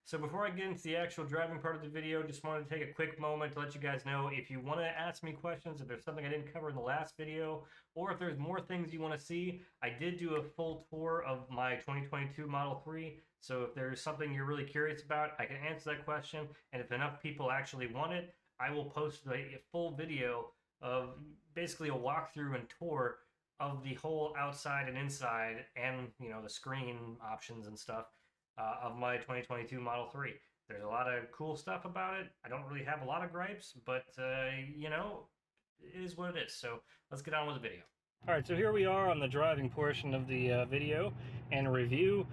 So before I get into the actual driving part of the video, just wanted to take a quick moment to let you guys know if you want to ask me questions, if there's something I didn't cover in the last video, or if there's more things you want to see. I did do a full tour of my 2022 Model 3, so if there's something you're really curious about, I can answer that question, and if enough people actually want it, I will post a full video of basically a walkthrough and tour of the whole outside and inside, and the screen options and stuff of my 2022 Model 3. There's a lot of cool stuff about it. I don't really have a lot of gripes, but it is what it is. So let's get on with the video. All right, so here we are on the driving portion of the video and review.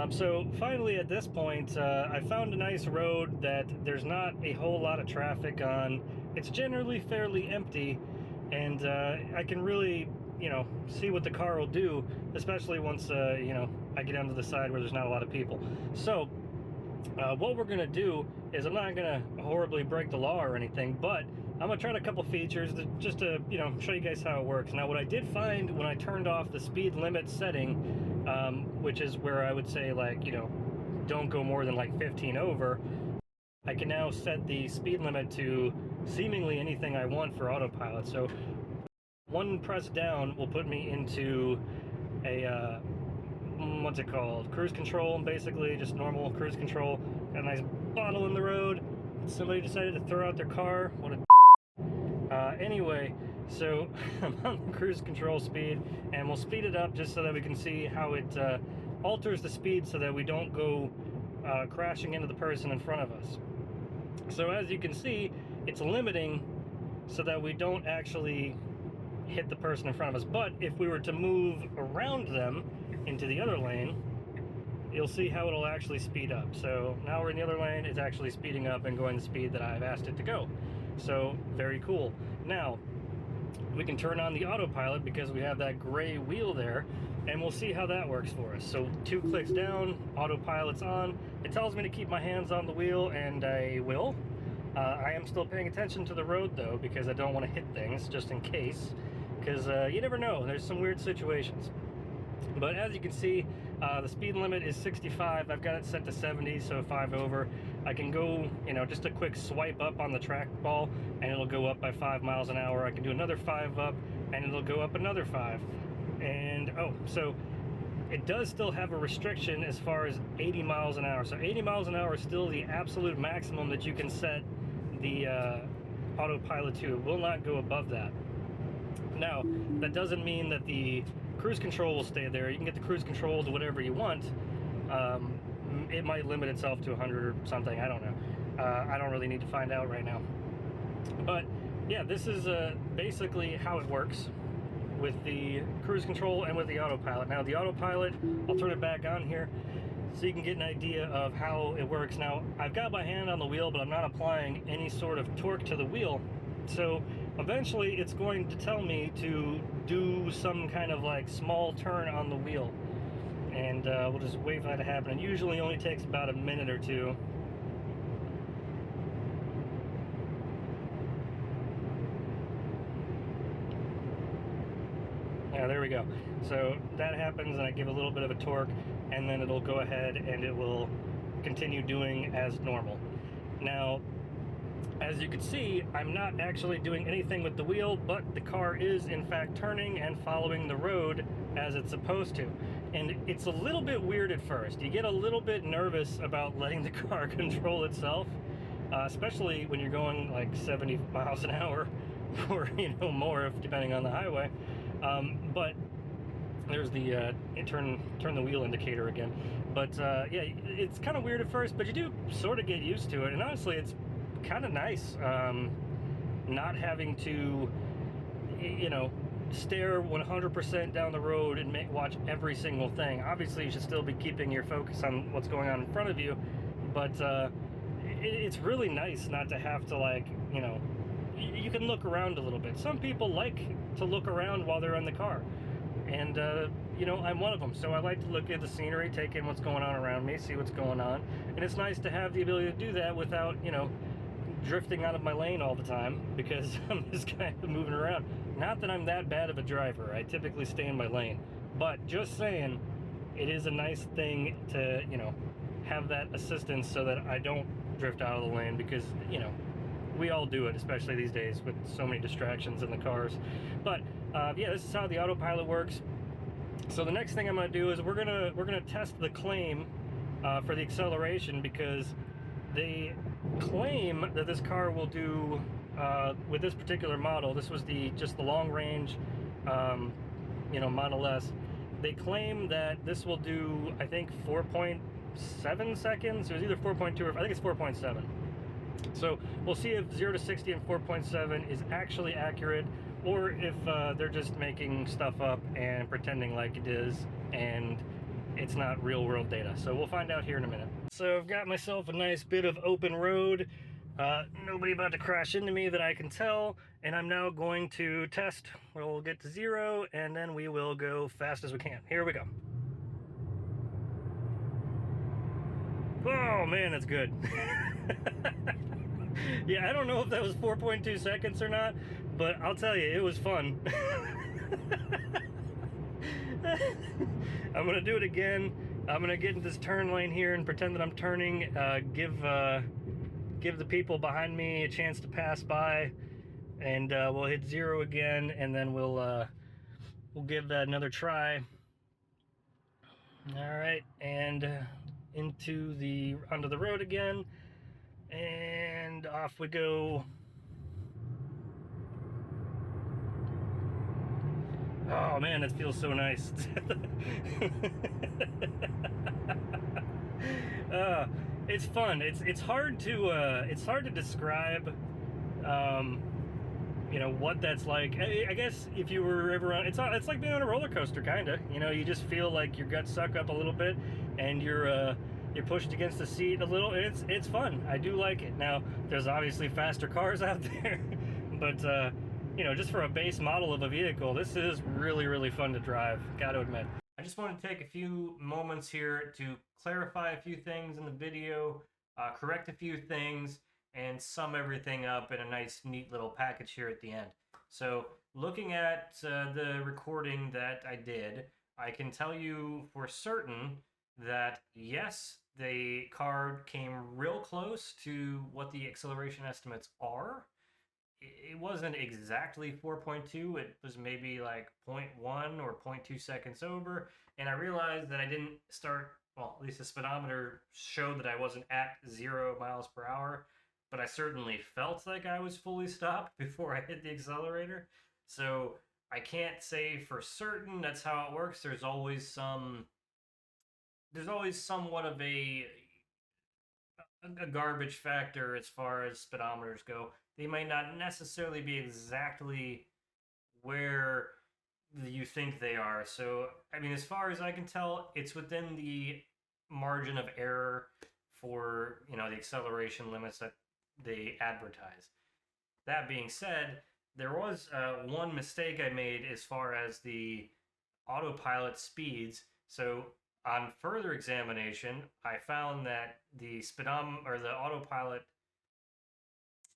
So finally at this point, I found a nice road that there's not a whole lot of traffic on. It's generally fairly empty, and I can really see what the car will do, especially once, I get onto the side where there's not a lot of people. So, what we're going to do is I'm not going to horribly break the law or anything, but I'm going to try a couple features just to, show you guys how it works. Now, what I did find when I turned off the speed limit setting, which is where I would say, like, don't go more than like 15 over, I can now set the speed limit to seemingly anything I want for Autopilot. So, one press down will put me into a, what's it called? Cruise control, basically, just normal cruise control. Got a nice bottle in the road. Somebody decided to throw out their car. What a anyway, so I'm on the cruise control speed, and we'll speed it up just so that we can see how it alters the speed so that we don't go crashing into the person in front of us. So as you can see, it's limiting so that we don't actually hit the person in front of us. But if we were to move around them into the other lane, you'll see how it'll actually speed up. So now we're in the other lane, it's actually speeding up and going the speed that I've asked it to go. So very cool. Now we can turn on the autopilot because we have that gray wheel there, and we'll see how that works for us. So 2 clicks down, autopilot's on. It tells me to keep my hands on the wheel, and I will. I am still paying attention to the road though, because I don't want to hit things, just in case, because you never know, there's some weird situations. But as you can see, the speed limit is 65. I've got it set to 70, so 5 over. I can go, just a quick swipe up on the trackball, and it'll go up by 5 miles an hour. I can do another 5 up, and it'll go up another 5. And, so it does still have a restriction as far as 80 miles an hour. So 80 miles an hour is still the absolute maximum that you can set the autopilot to. It will not go above that. Now, that doesn't mean that the cruise control will stay there. You can get the cruise control to whatever you want. It might limit itself to 100 or something, I don't know. I don't really need to find out right now. But yeah, this is basically how it works with the cruise control and with the autopilot. Now the autopilot, I'll turn it back on here so you can get an idea of how it works. Now, I've got my hand on the wheel, but I'm not applying any sort of torque to the wheel. So eventually it's going to tell me to do some kind of like small turn on the wheel, and we'll just wait for that to happen. It usually only takes about a minute or two. Yeah, there we go. So that happens, and I give a little bit of a torque, and then it'll go ahead and it will continue doing as normal. Now, as you can see, I'm not actually doing anything with the wheel, but the car is in fact turning and following the road as it's supposed to. And it's a little bit weird at first. You get a little bit nervous about letting the car control itself, especially when you're going like 70 miles an hour or more, if depending on the highway. But there's the turn the wheel indicator again. But yeah, it's kind of weird at first, but you do sort of get used to it. And honestly, it's kind of nice not having to stare 100% down the road and watch every single thing. Obviously you should still be keeping your focus on what's going on in front of you, but it's really nice not to have to, like, you can look around a little bit. Some people like to look around while they're in the car, and I'm one of them. So I like to look at the scenery, take in what's going on around me, see what's going on, and it's nice to have the ability to do that without drifting out of my lane all the time, because I'm just kind of moving around. Not that I'm that bad of a driver. I typically stay in my lane, but just saying, it is a nice thing to have that assistance so that I don't drift out of the lane, because, you know, we all do it, especially these days with so many distractions in the cars. But yeah, this is how the autopilot works. So the next thing I'm going to do is we're gonna test the claim for the acceleration, because they claim that this car will do with this particular model. This was just the long range, you know, Model S. They claim that this will do, I think, 4.7 seconds. It was either 4.2 or I think it's 4.7. So we'll see if 0 to 60 in 4.7 is actually accurate, or if they're just making stuff up and pretending like it is, and it's not real world data. So we'll find out here in a minute. So I've got myself a nice bit of open road. Nobody about to crash into me that I can tell, and I'm now going to test. We'll get to 0, and then we will go fast as we can. Here we go. Oh man, that's good. Yeah, I don't know if that was 4.2 seconds or not, but I'll tell you, it was fun. I'm gonna do it again. I'm gonna get in this turn lane here and pretend that I'm turning, give the people behind me a chance to pass by, and we'll hit 0 again, and then we'll give that another try. All right, and onto the road again, and off we go. Oh man, it feels so nice. It's fun. It's hard to describe, you know, what that's like. I guess if you were ever on, it's like being on a roller coaster, kind of. You know, you just feel like your guts suck up a little bit, and you're pushed against the seat a little. It's fun. I do like it. Now, there's obviously faster cars out there, but you know, just for a base model of a vehicle, this is really, really fun to drive, gotta admit. I just wanted to take a few moments here to clarify a few things in the video, correct a few things, and sum everything up in a nice, neat little package here at the end. So, looking at the recording that I did, I can tell you for certain that, yes, the car came real close to what the acceleration estimates are. It wasn't exactly 4.2, it was maybe like 0.1 or 0.2 seconds over, and I realized that I didn't start, well, at least the speedometer showed that I wasn't at 0 miles per hour, but I certainly felt like I was fully stopped before I hit the accelerator. So I can't say for certain that's how it works. There's always somewhat of a garbage factor as far as speedometers go. They might not necessarily be exactly where you think they are. So, I mean, as far as I can tell, it's within the margin of error for, you know, the acceleration limits that they advertise. That being said, there was one mistake I made as far as the autopilot speeds. So on further examination, I found that the speedometer, or the autopilot.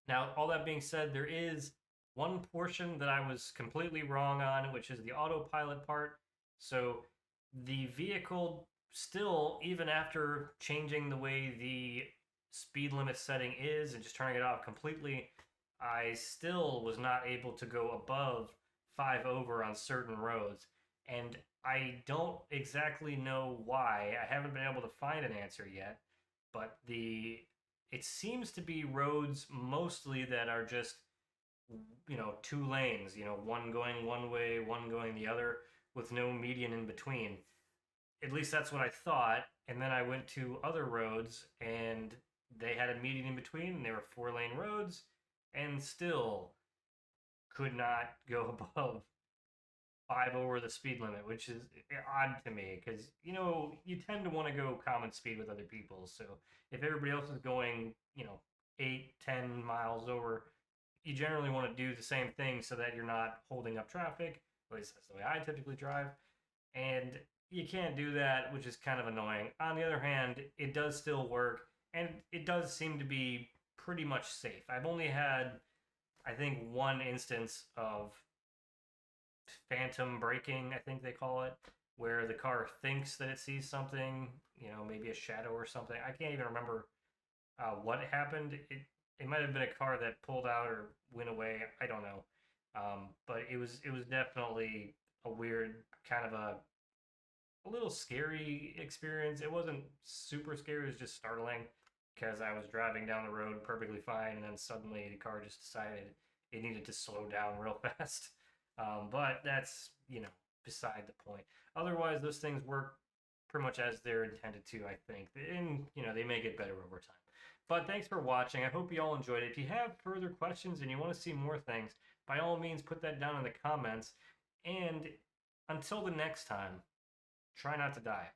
Now, all that being said, there is one portion that I was completely wrong on, which is the autopilot part. So the vehicle still, even after changing the way the speed limit setting is and just turning it off completely, I still was not able to go above 5 over on certain roads. And I don't exactly know why. I haven't been able to find an answer yet, but it seems to be roads mostly that are just, you know, 2 lanes, you know, one going one way, one going the other, with no median in between. At least that's what I thought. And then I went to other roads and they had a median in between, and they were 4-lane roads, and still could not go above 5 over the speed limit, which is odd to me, because, you know, you tend to want to go common speed with other people. So if everybody else is going, you know, 8-10 miles over, you generally want to do the same thing so that you're not holding up traffic. At least that's the way I typically drive. And you can't do that, which is kind of annoying. On the other hand, it does still work, and it does seem to be pretty much safe. I've only had, I think, one instance of phantom braking, I think they call it, where the car thinks that it sees something you know, maybe a shadow or something. I can't even remember what happened. It might have been a car that pulled out or went away. I don't know. But it was definitely a weird kind of a little scary experience. It wasn't super scary. It was just startling because I was driving down the road perfectly fine, and then suddenly the car just decided it needed to slow down real fast. But that's, you know, beside the point. Otherwise, those things work pretty much as they're intended to, I think. And, you know, they may get better over time. But thanks for watching. I hope you all enjoyed it. If you have further questions and you want to see more things, by all means, put that down in the comments. And until the next time, try not to die.